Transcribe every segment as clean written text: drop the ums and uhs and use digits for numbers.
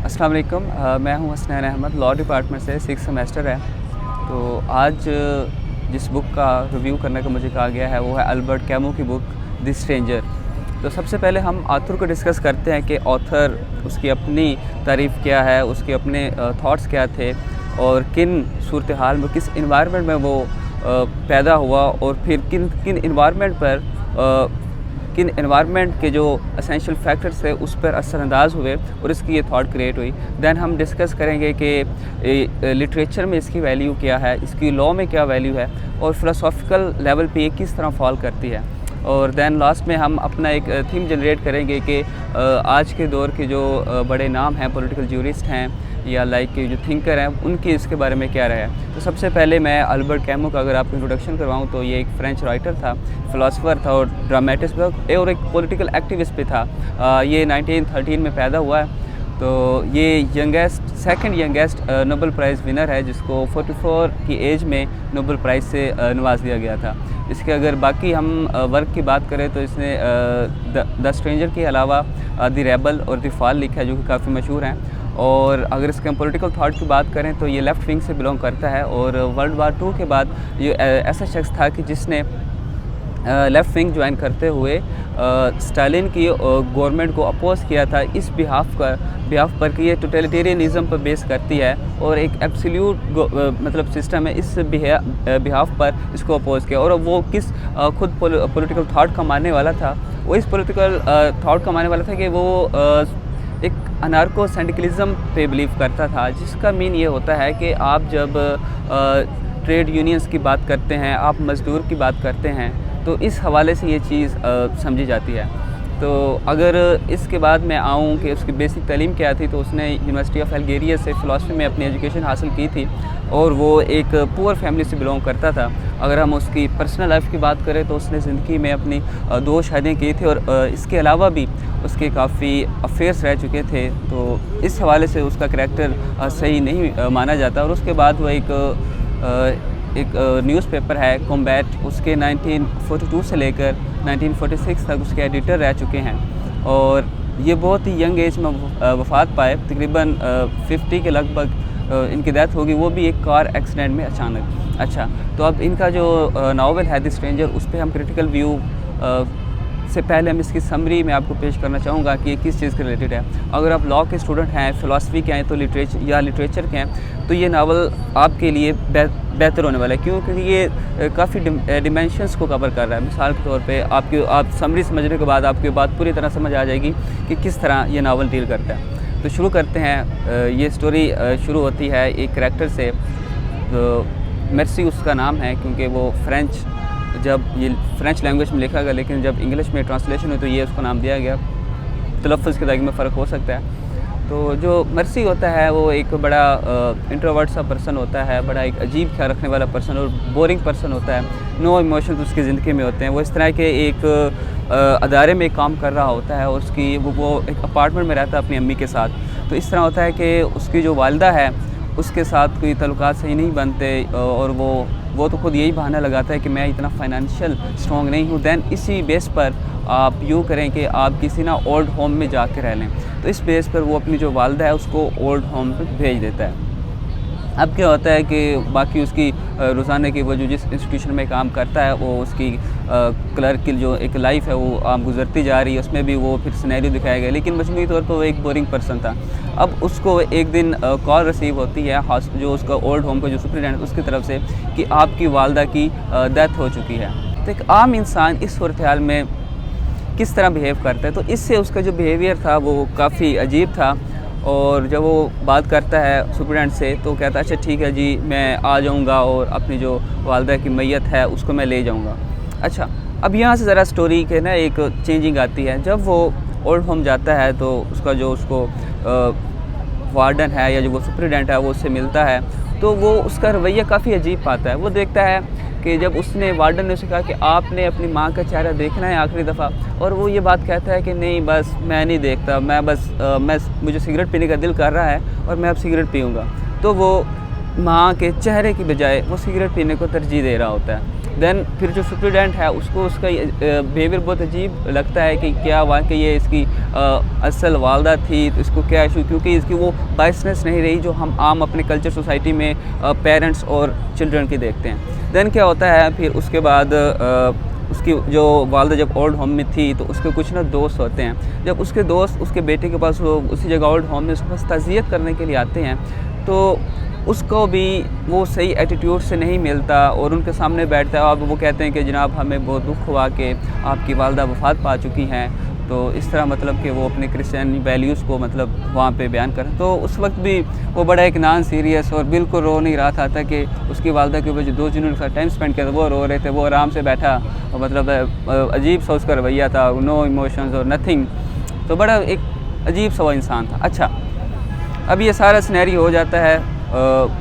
अस्सलाम वालेकुम। मैं हूं हसनैन अहमद, लॉ डिपार्टमेंट से 6th सेमेस्टर है। तो आज जिस बुक का रिव्यू करने का मुझे कहा गया है वो है अल्बर्ट कैमू की बुक द स्ट्रेंजर। तो सबसे पहले हम ऑथर को डिस्कस करते हैं कि ऑथर उसकी अपनी तारीफ़ क्या है, उसके अपने थॉट्स क्या थे और किन सूरत हाल में, किस इन्वायरमेंट में वो पैदा हुआ और फिर किन किन इन्वायरमेंट के जो एसेंशियल फैक्टर्स थे उस पर असरअंदाज हुए और इसकी ये थॉट क्रिएट हुई। दैन हम डिस्कस करेंगे कि लिटरेचर में इसकी वैल्यू क्या है, इसकी लॉ में क्या वैल्यू है और फ़िलोसॉफ़िकल लेवल पे ये किस तरह फॉल करती है। और दैन लास्ट में हम अपना एक थीम जनरेट करेंगे कि आज के दौर के जो बड़े नाम हैं, पॉलिटिकल ज्यूरिस्ट हैं या लाइक जो थिंकर हैं, उनकी इसके बारे में क्या राय है। तो सबसे पहले मैं अल्बर्ट कैमू का अगर आपको इंट्रोडक्शन करवाऊँ तो ये एक फ्रेंच राइटर था, फ़िलासफ़र था और ड्रामेटिस्ट था और एक पॉलिटिकल एक्टिविस्ट भी था। ये 1913 में पैदा हुआ है। तो ये second youngest Nobel prize winner है, जिसको 44 की एज में नोबेल प्राइज़ से नवाज दिया गया था। इसके अगर बाकी हम वर्क की बात करें तो इसने द स्ट्रेंजर के अलावा द रेबल और द फॉल लिखा है, जो कि काफ़ी मशहूर हैं। और अगर इसके हम पॉलिटिकल थाट की बात करें तो ये लेफ़्ट विंग से बिलोंग करता है और वर्ल्ड वार 2 के बाद ये ऐसा शख्स था कि जिसने लेफ़्ट विंग ज्वाइन करते हुए स्टालिन की गवर्नमेंट को अपोज़ किया था इस बिहाफ पर कि ये टोटलिटेरियनिज़म पर बेस करती है और एक एब्सोल्यूट मतलब सिस्टम है, इस बिहाफ पर इसको अपोज़ किया। और वो किस खुद पॉलिटिकल थाट का मानने वाला था, वो इस पॉलिटिकल थाट का मानने वाला था कि वो एक अनार्को सिंडिकलिज़म पे बिलीव करता था, जिसका मीन ये होता है कि आप जब ट्रेड यूनियंस की बात करते हैं, आप मज़दूर की बात करते हैं, तो इस हवाले से ये चीज़ समझी जाती है। तो अगर इसके बाद मैं आऊँ कि उसकी बेसिक तालीम क्या थी, तो उसने यूनिवर्सिटी ऑफ अल्जीरिया से फ़िलासफ़ी में अपनी एजुकेशन हासिल की थी और वो एक पुअर फैमिली से बिलोंग करता था। अगर हम उसकी पर्सनल लाइफ की बात करें तो उसने ज़िंदगी में अपनी 2 शादियाँ की थी और इसके अलावा भी उसके काफ़ी अफेयर्स रह चुके थे। तो इस हवाले से उसका करैक्टर सही नहीं माना जाता। और उसके बाद वो एक न्यूज़पेपर है कॉम्बैट, उसके 1942 से लेकर 1946 तक उसके एडिटर रह चुके हैं और ये बहुत ही यंग एज में वफ़ात पाए, तकरीबन 50 के लगभग इनकी डेथ होगी, वो भी एक कार एक्सीडेंट में अचानक। अच्छा, तो अब इनका जो नावल है द स्ट्रेंजर, उस पर हम क्रिटिकल व्यू से पहले हम इसकी समरी में आपको पेश करना चाहूँगा कि ये किस चीज़ के रिलेटेड है। अगर आप लॉ के स्टूडेंट हैं, फ़िलासफ़ी के हैं तो लिटरेचर के हैं, तो ये नावल आपके लिए बेहतर होने वाला है। क्यों? क्योंकि ये काफ़ी डिमेंशंस को कवर कर रहा है। मिसाल के तौर पे आप समरी समझने के बाद आपकी बात पूरी तरह समझ आ जाएगी कि किस तरह ये नावल डील करता है। तो शुरू करते हैं। ये स्टोरी शुरू होती है एक करैक्टर से, मेर्सी उसका नाम है, क्योंकि वो जब ये फ्रेंच लैंग्वेज में लिखा गया, लेकिन जब इंग्लिश में ट्रांसलेशन हुई तो ये उसको नाम दिया गया। तलफ़्फ़ुज़ के दायरे में फ़र्क हो सकता है। तो जो मर्सी होता है वो एक बड़ा इंट्रोवर्ट सा पर्सन होता है, बड़ा एक अजीब ख्याल रखने वाला पर्सन और बोरिंग पर्सन होता है। नो इमोशंस उसकी ज़िंदगी में होते हैं। वो इस तरह के एक अदारे में काम कर रहा होता है और उसकी वो एक अपार्टमेंट में रहता है अपनी अम्मी के साथ। तो इस तरह होता है कि उसकी जो वालिदा है उसके साथ कोई तल्लुकात सही नहीं बनते और वो तो खुद यही बहाना लगाता है कि मैं इतना फाइनेंशियल स्ट्रॉन्ग नहीं हूँ। दैन इसी बेस पर आप यूँ करें कि आप किसी ना ओल्ड होम में जाके रह लें। तो इस बेस पर वो अपनी जो वालिदा है उसको ओल्ड होम पे भेज देता है। अब क्या होता है कि बाकी उसकी रोज़ाना की वो जो जिस इंस्टीट्यूशन में काम करता है, वो उसकी क्लर्क की जो एक लाइफ है वो आम गुजरती जा रही है, उसमें भी वो फिर सिनेरियो दिखाया गया, लेकिन मजमूई तौर पर वो एक बोरिंग पर्सन था। अब उसको एक दिन कॉल रिसीव होती है जो उसका ओल्ड होम का जो सुपरिटेंडेंट उसकी तरफ से कि आपकी वालिदा की डेथ हो चुकी है। तो एक आम इंसान इस सूरत हाल में किस तरह बिहेव करता है, तो इससे उसका जो बिहेवियर था वो काफ़ी अजीब था। और जब वो बात करता है सुपरिटेंडेंट से तो कहता है अच्छा ठीक है जी, मैं आ जाऊंगा और अपनी जो वालिदा की मैयत है उसको मैं ले जाऊंगा। अच्छा, अब यहाँ से ज़रा स्टोरी के ना एक चेंजिंग आती है। जब वो ओल्ड होम जाता है तो उसका जो उसको वार्डन है या जो वो सुपरिटेंडेंट है वो उससे मिलता है, तो वो उसका रवैया काफ़ी अजीब पाता है। वो देखता है कि जब उसने वार्डन ने उसे कहा कि आपने अपनी माँ का चेहरा देखना है आखिरी दफ़ा, और वो ये बात कहता है कि नहीं बस मैं नहीं देखता, मुझे सिगरेट पीने का दिल कर रहा है और मैं अब सिगरेट पीऊँगा। तो वो माँ के चेहरे की बजाय वो सिगरेट पीने को तरजीह दे रहा होता है। देन फिर जो स्टूडेंट है उसको उसका बिहेवियर बहुत अजीब लगता है कि क्या वाकई ये इसकी असल वालदा थी, तो इसको क्या इशू, क्योंकि इसकी वो बाइसनेस नहीं रही जो हम आम अपने कल्चर सोसाइटी में पेरेंट्स और चिल्ड्रन की देखते हैं। देन क्या होता है फिर उसके बाद उसकी जो वालदा जब ओल्ड होम में थी तो उसके कुछ ना दोस्त होते हैं। जब उसके दोस्त उसके बेटे के पास वो उसी जगह ओल्ड होम में उसके पास ताज़ियत करने के लिए आते हैं तो उसको भी वो सही एटीट्यूड से नहीं मिलता और उनके सामने बैठता है। अब वो कहते हैं कि जनाब हमें बहुत दुख हुआ कि आपकी वालदा वफ़ात पा चुकी हैं, तो इस तरह मतलब कि वो अपने क्रिश्चियन वैल्यूज़ को मतलब वहाँ पे बयान करें। तो उस वक्त भी वो बड़ा एक नॉन सीरियस और बिल्कुल रो नहीं रहा था कि उसकी वालदा के वजह दो जिन्होंने साथ टाइम स्पेंड किया था वो रो रहे थे, वो आराम से बैठा और मतलब अजीब सा उसका रवैया था, नो इमोशंस और नथिंग। तो बड़ा एक अजीब सा वो इंसान था। अच्छा, अब ये सारा सिनेरी हो जाता है,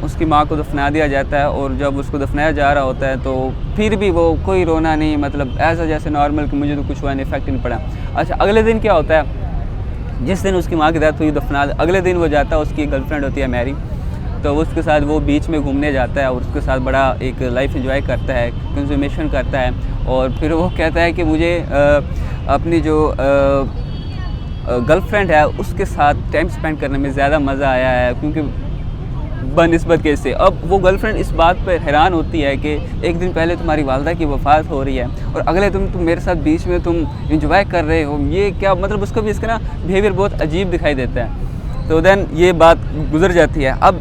उसकी माँ को दफना दिया जाता है और जब उसको दफनाया जा रहा होता है तो फिर भी वो कोई रोना नहीं, मतलब ऐसा जैसे नॉर्मल कि मुझे तो कुछ हुआ नहीं, इफेक्ट नहीं पड़ा। अच्छा, अगले दिन क्या होता है, जिस दिन उसकी माँ की डेथ हुई दफना, अगले दिन वो जाता है, उसकी गर्लफ्रेंड होती है मैरी, तो उसके साथ वो बीच में घूमने जाता है और उसके साथ बड़ा एक लाइफ एंजॉय करता है, कंज्यूमेशन करता है। और फिर वो कहता है कि मुझे अपनी जो गर्लफ्रेंड है उसके साथ टाइम स्पेंड करने में ज़्यादा मज़ा आया है, क्योंकि बनिस्बत के से। अब वो गर्लफ्रेंड इस बात पर हैरान होती है कि एक दिन पहले तुम्हारी वालदा की वफ़ात हो रही है और अगले तुम मेरे साथ बीच में तुम इंजॉय कर रहे हो, ये क्या मतलब। उसको भी इसका ना बिहेवियर बहुत अजीब दिखाई देता है। तो देन ये बात गुजर जाती है। अब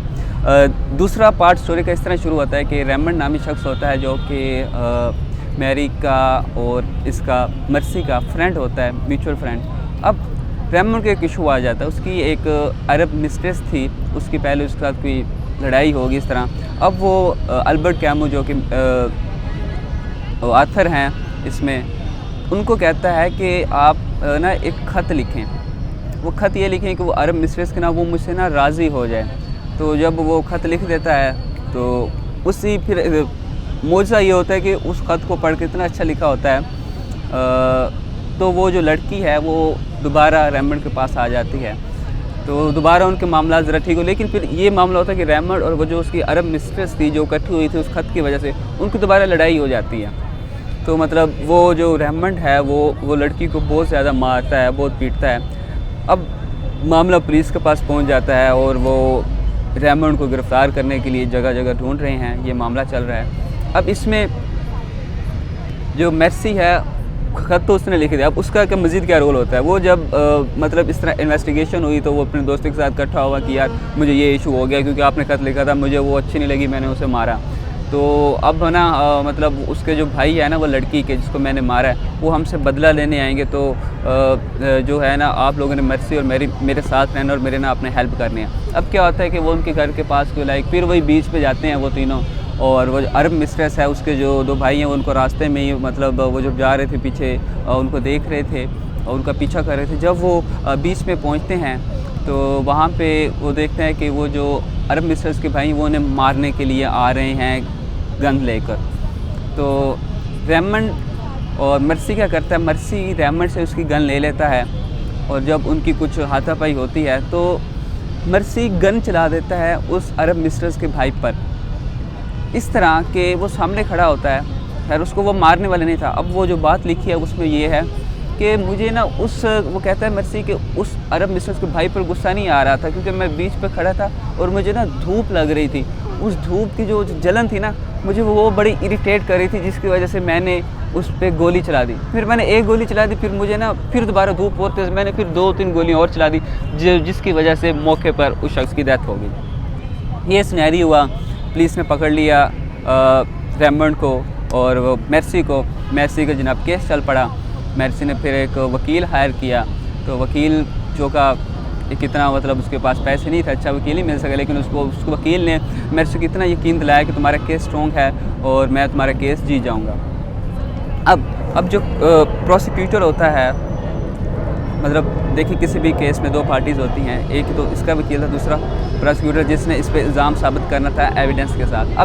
दूसरा पार्ट स्टोरी का इस तरह शुरू होता है कि रेमंड नामी शख्स होता है जो कि मैरी का और इसका मर्सी का फ्रेंड होता है, म्यूचुअल फ्रेंड। अब रेमंड को एक इशू आ जाता है, उसकी एक अरब मिस्ट्रेस थी, उसकी पहले उसके साथ कोई लड़ाई होगी इस तरह। अब वो अल्बर्ट कैमू जो कि ऑथर हैं इसमें, उनको कहता है कि आप ना एक ख़त लिखें। वो ख़त ये लिखें कि वो अरब मिस्ट्रेस के ना वो मुझसे ना राज़ी हो जाए। तो जब वो ख़त लिख देता है तो उसी फिर मौजज़ा ये होता है कि उस ख़त को पढ़ के इतना अच्छा लिखा होता है तो वो जो लड़की है वो दोबारा रेमंड के पास आ जाती है। तो दोबारा उनके मामला ज़रा ठीक हो, लेकिन फिर ये मामला होता है कि रेमंड और वो जो उसकी अरब मिस्ट्रेस थी जो इकट्ठी हुई थी उस ख़त की वजह से उनकी दोबारा लड़ाई हो जाती है। तो मतलब वो जो रेमंड है वो लड़की को बहुत ज़्यादा मारता है, बहुत पीटता है। अब मामला पुलिस के पास पहुंच जाता है और वो रेमंड को गिरफ़्तार करने के लिए जगह जगह ढूंढ रहे हैं, ये मामला चल रहा है। अब इसमें जो मर्सी है ख़त तो उसने लिख दिया, अब उसका क्या मज़ीद क्या रोल होता है। वो जब मतलब इस तरह इन्वेस्टिगेशन हुई तो वो अपने दोस्तों के साथ इकट्ठा हुआ कि यार मुझे ये इशू हो गया क्योंकि आपने ख़त लिखा था, मुझे वो अच्छी नहीं लगी, मैंने उसे मारा। तो अब है ना मतलब उसके जो भाई है ना वो लड़की के जिसको मैंने मारा है वो हमसे बदला लेने आएंगे, तो जो है ना आप लोगों ने मर्सी और मेरे साथ रहना और मेरे ना अपने हेल्प करनी है। अब क्या होता है कि वो उनके घर के पास कोई लाइक फिर वही बीच पे जाते हैं वो तीनों, और वो जो अरब मिस्ट्रेस है उसके जो दो भाई हैं उनको रास्ते में ही मतलब वो जब जा रहे थे पीछे उनको देख रहे थे और उनका पीछा कर रहे थे। जब वो बीच में पहुंचते हैं तो वहाँ पे वो देखते हैं कि वो जो अरब मिस्ट्रेस के भाई वो उन्हें मारने के लिए आ रहे हैं गन लेकर। तो रेमंड और मर्सी क्या करता है, मर्सी रेमंड से उसकी गन ले लेता है और जब उनकी कुछ हाथापाई होती है तो मर्सी गन चला देता है उस अरब मिस्ट्रेस के भाई पर, इस तरह के वो सामने खड़ा होता है। खैर उसको वो मारने वाले नहीं था। अब वो जो बात लिखी है उसमें ये है कि मुझे ना वो कहता है मर्सी कि उस अरब मिस्ट्रेस के भाई पर गुस्सा नहीं आ रहा था क्योंकि मैं बीच पे खड़ा था और मुझे ना धूप लग रही थी। उस धूप की जो जलन थी ना मुझे वो बड़ी इरिटेट कर रही थी, जिसकी वजह से मैंने उस पर गोली चला दी। फिर मैंने एक गोली चला दी, फिर मुझे ना फिर दोबारा धूप होते मैंने फिर 2-3 गोलियाँ और चला दी, जिसकी वजह से मौके पर उस शख्स की डेथ हो गई। ये सिनेरियो हुआ, पुलिस ने पकड़ लिया रेमंड को और वो मर्सी को। मर्सी का जनाब केस चल पड़ा। मर्सी ने फिर एक वकील हायर किया, तो वकील जो का कितना मतलब उसके पास पैसे नहीं थे, अच्छा वकील ही मिल सका, लेकिन उसको वकील ने मर्सी को इतना यकीन दिलाया कि तुम्हारा केस स्ट्रॉन्ग है और मैं तुम्हारा केस जीत जाऊँगा। अब जो प्रोसिक्यूटर होता है, मतलब देखिए किसी भी केस में 2 पार्टीज़ होती हैं, एक तो इसका वकील था, दूसरा प्रोसिक्यूटर जिसने इस पे इल्ज़ाम साबित करना था एविडेंस के साथ।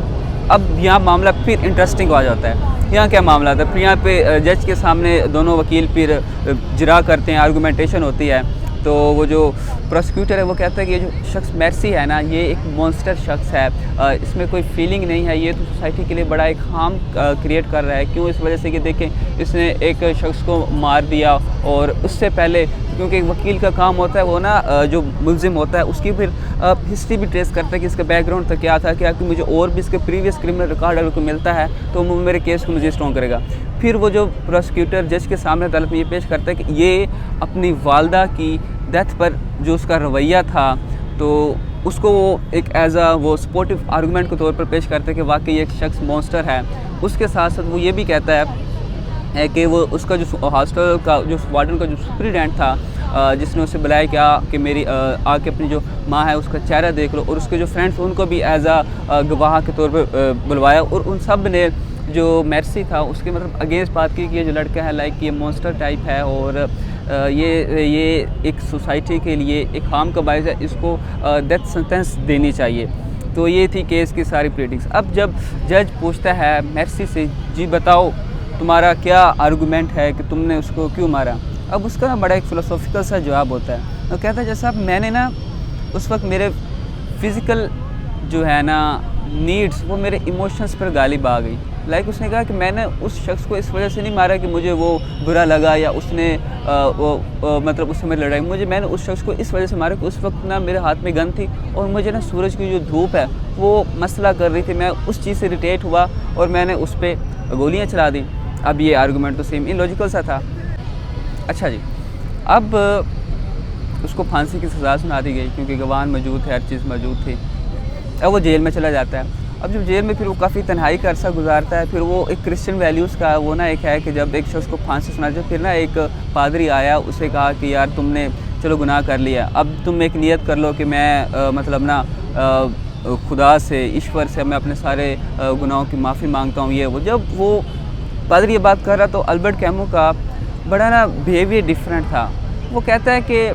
अब यहाँ मामला फिर इंटरेस्टिंग आ जाता है। यहाँ क्या मामला था, फिर यहाँ पे जज के सामने दोनों वकील फिर जिरा करते हैं, आर्गूमेंटेशन होती है। तो वो जो प्रोसिक्यूटर है वो कहता है कि ये जो शख्स मेर्सी है ना, ये एक मॉन्स्टर शख्स है, इसमें कोई फीलिंग नहीं है, ये तो सोसाइटी के लिए बड़ा एक हार्म क्रिएट कर रहा है। क्यों? इस वजह से कि देखें, इसने एक शख्स को मार दिया, और उससे पहले क्योंकि एक वकील का काम होता है वो ना जो मुलजिम होता है उसकी फिर हिस्ट्री भी ट्रेस करता है कि इसका बैकग्राउंड था, क्या था, क्या कि मुझे और भी इसके प्रीवियस क्रिमिनल रिकॉर्ड अगर को मिलता है तो वो मेरे केस को मुझे स्ट्रॉन्ग करेगा। फिर वो जो प्रोसिक्यूटर जज के सामने अदालत में ये पेश करता है कि ये अपनी वालदा की डेथ पर जो उसका रवैया था, तो उसको वो एक एज आ वो सपोर्टिव आर्गूमेंट के तौर पर पेश करते हैं कि वाकई एक शख्स मॉन्स्टर है। उसके साथ साथ वो ये भी कहता है कि वो उसका जो हॉस्टल का जो वार्डन का जो सुपरिटेंडेंट था, जिसने उसे बुलाया क्या कि मेरी आके अपनी जो माँ है उसका चेहरा देख लो, और उसके जो फ्रेंड्स उनको भी एज आ गवाह के तौर पर बुलवाया, और उन सब ने जो मेर्सी था उसके मतलब अगेंस्ट बात की कि ये जो लड़का है लाइक ये मॉन्स्टर टाइप है, और ये एक सोसाइटी के लिए एक हार्म का बायस है, इसको डेथ सेंटेंस देनी चाहिए। तो ये थी केस की सारी प्रीडिक्स। अब जब जज पूछता है मेर्सी से, जी बताओ तुम्हारा क्या आर्गूमेंट है कि तुमने उसको क्यों मारा, अब उसका ना बड़ा एक फ़िलोसॉफिकल सा जवाब होता है। तो कहता है जैसा अब मैंने ना उस वक्त मेरे फ़िज़िकल जो है ना नीड्स वो मेरे इमोशंस पर गालिब आ गई। लाइक उसने कहा कि मैंने उस शख्स को इस वजह से नहीं मारा कि मुझे वो बुरा लगा या उसने मतलब उससे मेरी लड़ाई, मैंने उस शख्स को इस वजह से मारा कि उस वक्त ना मेरे हाथ में गन थी और मुझे ना सूरज की जो धूप है वो मसला कर रही थी, मैं उस चीज़ से इरिटेट हुआ और मैंने उस पर गोलियाँ चला दी। अब ये आर्गूमेंट तो सेम इलॉजिकल सा था। अच्छा जी, अब उसको फांसी की सज़ा सुना दी गई क्योंकि गवाह मौजूद थे, हर चीज़ मौजूद थी। अब वो जेल में चला जाता है। अब जब जेल में फिर वो काफ़ी तन्हाई का अरसा गुजारता है, फिर वो एक क्रिश्चियन वैल्यूज़ का वो ना एक है कि जब एक शख्स को फांसी सुना जाए, फिर ना एक पादरी आया, उसे कहा कि यार तुमने चलो गुनाह कर लिया, अब तुम एक नियत कर लो कि मैं मतलब ना खुदा से, ईश्वर से मैं अपने सारे गुनाहों की माफ़ी मांगता हूँ। ये वो जब वो पादरी ये बात कर रहा तो अल्बर्ट कैमू का बड़ा ना बिहेवियर डिफरेंट था। वो कहता है कि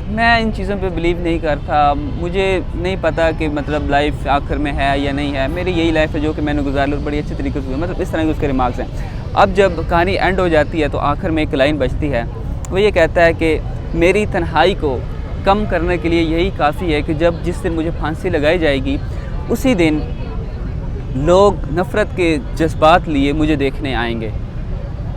मैं इन चीज़ों पे बिलीव नहीं करता, मुझे नहीं पता कि मतलब लाइफ आखिर में है या नहीं है, मेरी यही लाइफ है जो कि मैंने गुजार ली और बड़ी अच्छी तरीके से, मतलब इस तरह के उसके रिमार्क्स हैं। अब जब कहानी एंड हो जाती है तो आखिर में एक लाइन बचती है, वो ये कहता है कि मेरी तन्हाई को कम करने के लिए यही काफ़ी है कि जब जिस दिन मुझे फांसी लगाई जाएगी उसी दिन लोग नफ़रत के जज्बात लिए मुझे देखने आएंगे।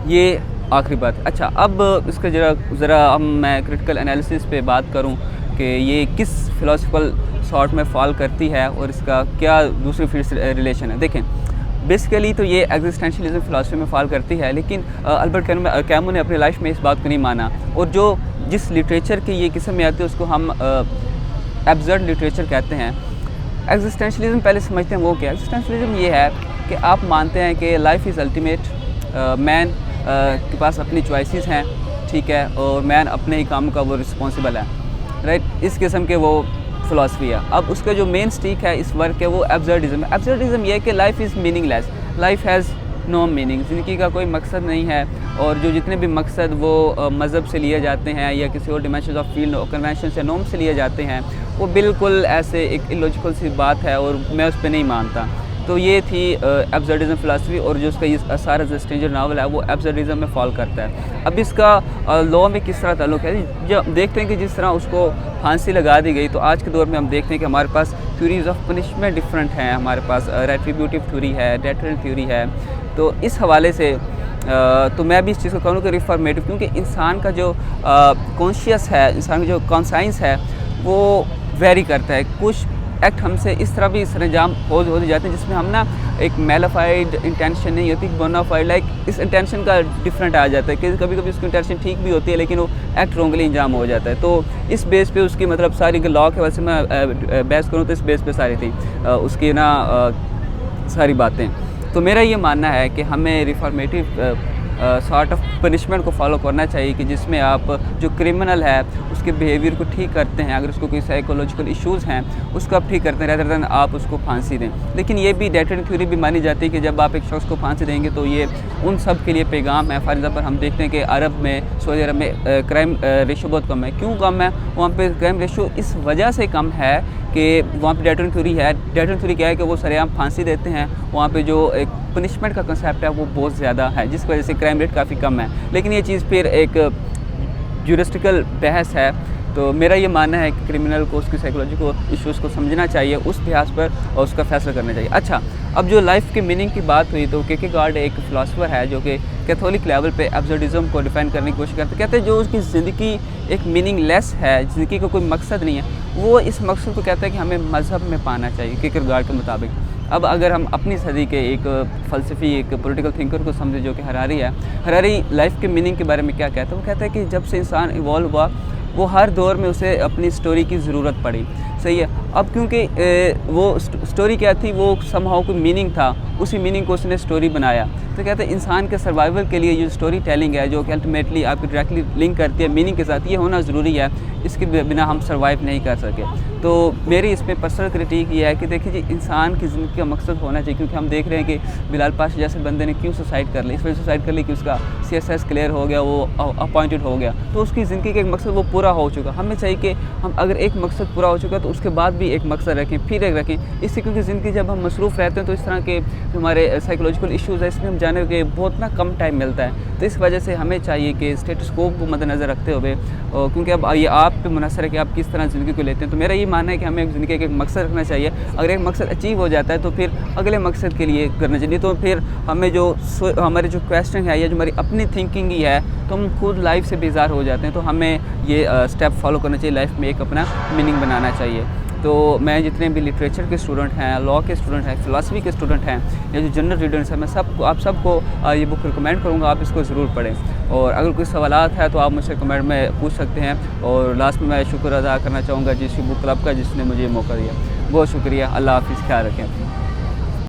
ये आखिरी बात। अच्छा, अब इसका ज़रा मैं क्रिटिकल एनालिसिस पे बात करूं कि ये किस फ़िलासफ़िकल सॉर्ट में फॉल करती है और इसका क्या दूसरी फिर से रिलेशन है। देखें, बेसिकली तो ये एग्जिस्टेंशियलिज्म फ़िलासफ़ी में फॉल करती है, लेकिन अल्बर्ट कैमू ने अपनी लाइफ में इस बात को नहीं माना, और जो जिस लिटरेचर की ये किस्म में आती है उसको हम एब्सर्ड लिटरेचर कहते हैं। एग्जिस्टेंशियलिज्म पहले समझते हैं वो क्या है। एग्जिस्टेंशियलिज्म ये है कि आप मानते हैं कि लाइफ इज़ अल्टीमेट, मैन के पास अपनी चॉइसेस हैं, ठीक है, और मैन अपने ही काम का वो रिस्पॉन्सिबल है, राइट। इस किस्म के वो फ़िलासफ़ी है। अब उसका जो मेन स्टिक है इस वर्क है वो एब्सर्डिज़म है। एब्सर्डिज़म ये है कि life is meaningless, life has no meaning, ज़िंदगी का कोई मकसद नहीं है, और जो जितने भी मकसद वो मज़हब से लिए जाते हैं या किसी और डिमेंशन ऑफ फील्ड और कन्वेंशन से नॉर्म से लिए जाते हैं, वो बिल्कुल ऐसे एक इलॉजिकल सी बात है और मैं उस पर नहीं मानता। तो ये थी एब्सर्डिज़म फ़िलासफ़ी, और जो उसका ये सारा द स्ट्रेंजर नावल है वो एब्सर्डिज़म में फॉल करता है। अब इसका लॉ में किस तरह ताल्लुक़ है, जब देखते हैं कि जिस तरह उसको फांसी लगा दी गई, तो आज के दौर में हम देखते हैं कि हमारे पास थ्योरीज़ ऑफ पनिशमेंट डिफरेंट हैं, हमारे पास रेट्रीब्यूटिव थ्योरी है, डेटरेंट थ्योरी है। तो इस हवाले से तो मैं भी इस चीज़ को कहूँ कि रिफॉर्मेटिव, क्योंकि इंसान का जो कॉन्शियस है, इंसान का जो कॉन्साइंस है वो वेरी करता है। कुछ एक्ट हमसे इस तरह भी सरंजाम हो जाते हैं जिसमें हम ना एक मेलाफाइड इंटेंशन नहीं होती, बोनाफाइड, लाइक इस इंटेंशन का डिफरेंट आ जाता है कि कभी कभी उसकी इंटेंशन ठीक भी होती है लेकिन वो एक्ट रॉन्गली अंजाम हो जाता है। तो इस बेस पे उसकी मतलब सारी लॉ के वजह से मैं बहस करूँ तो इस बेस पे सारी थी उसकी ना सारी बातें। तो मेरा ये मानना है कि हमें रिफॉर्मेटिव सॉर्ट ऑफ पनिशमेंट को फॉलो करना चाहिए कि जिसमें आप जो क्रिमिनल है उसके बिहेवियर को ठीक करते हैं, अगर उसको कोई साइकोलॉजिकल इश्यूज़ हैं उसको आप ठीक करते हैं रेदर दैन आप उसको फांसी दें। लेकिन ये भी डेटरेंट थ्योरी भी मानी जाती है कि जब आप एक शख्स को फांसी देंगे तो ये उन सब के लिए पैगाम है। फॉर एग्जाम्पल हम देखते हैं कि अरब में, सऊदी अरब में क्राइम रेशो बहुत कम है। क्यों कम है? वहाँ पर क्राइम रेशो इस वजह से कम है कि वहाँ पे डेटरेंट थ्योरी है। डेटरेंट थ्योरी क्या है कि वो सरेआम फांसी देते हैं, वहाँ पे जो एक पनिशमेंट का कंसेप्ट है वो बहुत ज़्यादा है, जिस वजह से क्राइम रेट काफ़ी कम है। लेकिन ये चीज़ फिर एक ज्यूरिस्टिकल बहस है तो मेरा ये मानना है कि क्रिमिनल को उसकी साइकोलॉजी को इश्यूज़ को समझना चाहिए उस लिहाज पर और उसका फ़ैसला करना चाहिए। अच्छा, अब जो लाइफ़ के मीनिंग की बात हुई तो किरकेगार्ड एक फ़िलासफ़र है जो कि कैथोलिक लेवल पे एब्सर्डिज़म को डिफ़ाइन करने की कोशिश करते, कहते हैं जो उसकी ज़िंदगी एक मीनिंगलेस है, ज़िंदगी का कोई मकसद नहीं है, वो इस मकसद को कहता है कि हमें मज़हब में पाना चाहिए किरकेगार्ड के मुताबिक। अब अगर हम अपनी सदी के एक फ़लसफ़ी, एक पॉलिटिकल थिंकर को समझें जो कि हरारी है, हरारी लाइफ़ के मीनिंग के बारे में क्या कहता है? वो कहता है कि जब से इंसान इवॉल्व हुआ, वो हर दौर में उसे अपनी स्टोरी की ज़रूरत पड़ी, सही है। अब क्योंकि वो स्टोरी क्या थी, वो समहाउ कोई मीनिंग था, उसी मीनिंग को उसने स्टोरी बनाया। तो कहते हैं इंसान के सर्वाइवल के लिए जो स्टोरी टेलिंग है, जो कि अल्टीमेटली आपकी डायरेक्टली लिंक करती है मीनिंग के साथ, ये होना ज़रूरी है, इसके बिना हम सर्वाइव नहीं कर सके। तो मेरी इसमें पर्सनल क्रिटिक ये है कि देखिए जी, इंसान की ज़िंदगी का मकसद होना चाहिए, क्योंकि हम देख रहे हैं कि बिलाल पाशा जैसे बंदे ने क्यों सुसाइड कर ली, इस वजह सुसाइड कर ली कि उसका CSS क्लियर हो गया, वो अपॉइंटेड हो गया, तो उसकी ज़िंदगी का एक मकसद वो पूरा हो चुका। हमें चाहिए कि हम अगर एक मकसद पूरा हो चुका तो उसके बाद भी एक मकसद रखें, फिर एक रखें, इससे क्योंकि ज़िंदगी जब हम मसरूफ़ रहते हैं तो इस तरह के जो हमारे साइकोलॉजिकल इश्यूज़ है, इसमें हम जाने के बहुत ना कम टाइम मिलता है। तो इस वजह से हमें चाहिए कि स्टेटस को मद्देनज़र रखते हुए, क्योंकि अब ये आप पे मुनहसर है कि आप किस तरह ज़िंदगी को लेते हैं, तो मेरा ये मानना है कि हमें ज़िंदगी का एक मकसद रखना चाहिए। अगर एक मकसद अचीव हो जाता है तो फिर अगले मकसद के लिए करना चाहिए, तो फिर हमें जो हमारे जो क्वेश्चन है या जो हमारी अपनी थिंकिंग ही है, तो हम खुद लाइफ से बेजार हो जाते हैं। तो हमें ये स्टेप फॉलो करना चाहिए, लाइफ में एक अपना मीनिंग बनाना चाहिए। तो मैं जितने भी लिटरेचर के स्टूडेंट हैं, लॉ के स्टूडेंट हैं, फ़िलासफ़ी के स्टूडेंट हैं, या जो जनरल रीडर्स हैं, मैं सबको आप सबको ये बुक रिकमेंड करूँगा, आप इसको ज़रूर पढ़ें। और अगर कोई सवालात है तो आप मुझसे कमेंट में पूछ सकते हैं। और लास्ट में मैं शुक्र अदा करना चाहूँगा जिस बुक क्लब का जिसने मुझे ये मौका दिया। बहुत शुक्रिया। अल्लाह हाफ़िज़, ख्याल रखें।